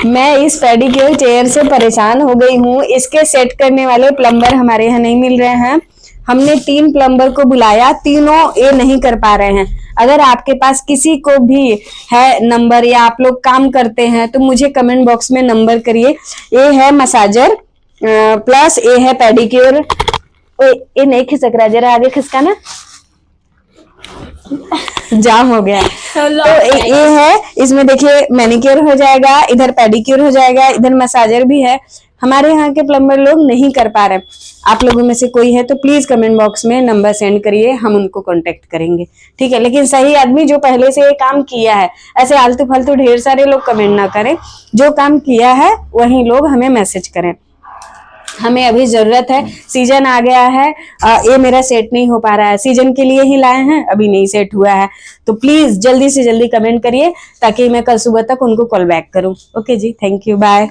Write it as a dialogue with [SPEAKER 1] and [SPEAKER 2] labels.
[SPEAKER 1] मैं इस pedicure chair से परेशान हो गई हूँ। इसके सेट करने वाले प्लम्बर हमारे यहाँ नहीं मिल रहे हैं। हमने 3 प्लम्बर को बुलाया, तीनों ये नहीं कर पा रहे हैं। अगर आपके पास किसी को भी है नंबर या आप लोग काम करते हैं तो मुझे कमेंट बॉक्स में नंबर करिए। ये है मसाजर प्लस ये है पेडिक्योर। ये नहीं खिसक रहा, जरा आगे खिसका ना, जाम हो गया। तो ये है, इसमें देखिए मैनिक्योर हो जाएगा, इधर पेडिक्योर हो जाएगा, इधर मसाजर भी है। हमारे यहाँ के प्लम्बर लोग नहीं कर पा रहे। आप लोगों में से कोई है तो प्लीज कमेंट बॉक्स में नंबर सेंड करिए, हम उनको कांटेक्ट करेंगे, ठीक है। लेकिन सही आदमी जो पहले से ये काम किया है, ऐसे आलतू फालतू ढेर सारे लोग कमेंट ना करें। जो काम किया है वही लोग हमें मैसेज करें। हमें अभी जरूरत है, सीजन आ गया है। ये मेरा सेट नहीं हो पा रहा है, सीजन के लिए ही लाए हैं, अभी नहीं सेट हुआ है। तो प्लीज जल्दी से जल्दी कमेंट करिए ताकि मैं कल सुबह तक उनको कॉल बैक करूं। Okay ji, thank you, bye.